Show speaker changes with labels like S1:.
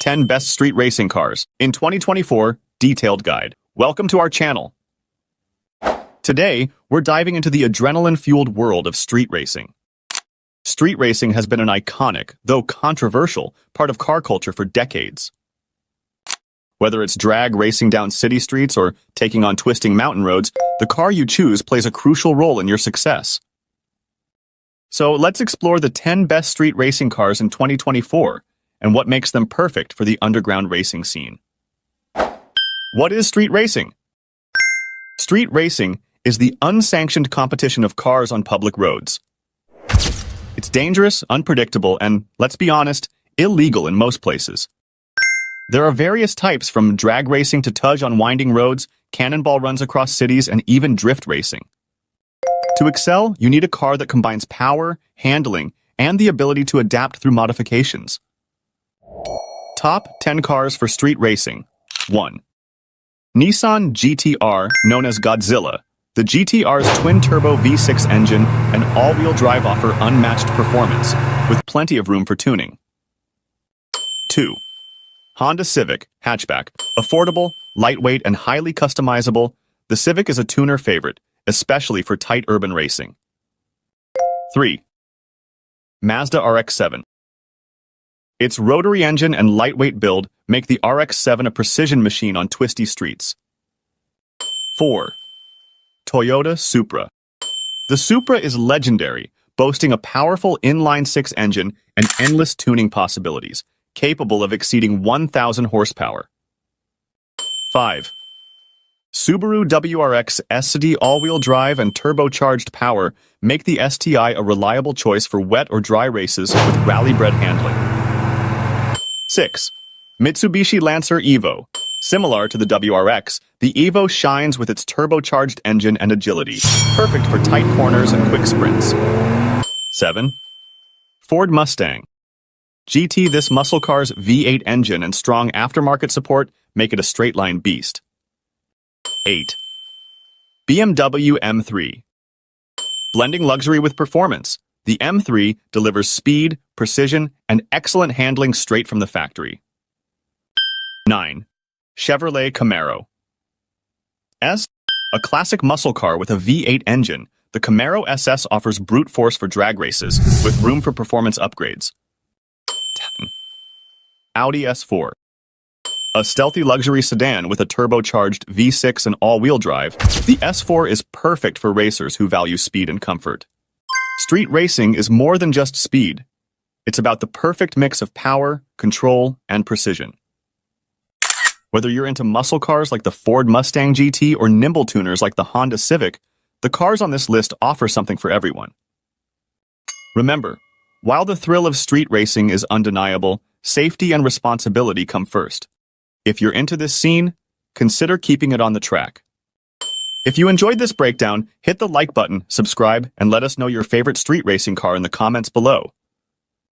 S1: 10 Best Street Racing Cars in 2024 Detailed Guide. Welcome to our channel. Today, we're diving into the adrenaline-fueled world of street racing. Street racing has been an iconic, though controversial, part of car culture for decades. Whether it's drag racing down city streets or taking on twisting mountain roads, the car you choose plays a crucial role in your success. So let's explore the 10 best street racing cars in 2024 and what makes them perfect for the underground racing scene. What is street racing? Street racing is the unsanctioned competition of cars on public roads. It's dangerous, unpredictable, and, let's be honest, illegal in most places. There are various types from drag racing to tudge on winding roads, cannonball runs across cities, and even drift racing. To excel, you need a car that combines power, handling, and the ability to adapt through modifications. Top 10 cars for street racing. 1. Nissan GT-R, known as Godzilla. The GT-R's twin-turbo V6 engine and all-wheel drive offer unmatched performance, with plenty of room for tuning. 2. Honda Civic hatchback. Affordable, lightweight, and highly customizable, the Civic is a tuner favorite, especially for tight urban racing. 3. Mazda RX-7. Its rotary engine and lightweight build make the RX-7 a precision machine on twisty streets. 4. Toyota Supra. The Supra is legendary, boasting a powerful inline-six engine and endless tuning possibilities, capable of exceeding 1,000 horsepower. 5. Subaru WRX ST all-wheel drive and turbocharged power make the STI a reliable choice for wet or dry races with rally-bred handling. 6. Mitsubishi Lancer Evo. Similar to the WRX, the Evo shines with its turbocharged engine and agility, perfect for tight corners and quick sprints. 7. Ford Mustang GT. This muscle car's V8 engine and strong aftermarket support make it a straight-line beast. 8. BMW M3. Blending luxury with performance, the M3 delivers speed, precision, and excellent handling straight from the factory. 9. Chevrolet Camaro. A classic muscle car with a V8 engine, the Camaro SS offers brute force for drag races, with room for performance upgrades. 10. Audi S4. A stealthy luxury sedan with a turbocharged V6 and all-wheel drive, the S4 is perfect for racers who value speed and comfort. Street racing is more than just speed. It's about the perfect mix of power, control, and precision. Whether you're into muscle cars like the Ford Mustang GT or nimble tuners like the Honda Civic, the cars on this list offer something for everyone. Remember, while the thrill of street racing is undeniable, safety and responsibility come first. If you're into this scene, consider keeping it on the track. If you enjoyed this breakdown, hit the like button, subscribe, and let us know your favorite street racing car in the comments below.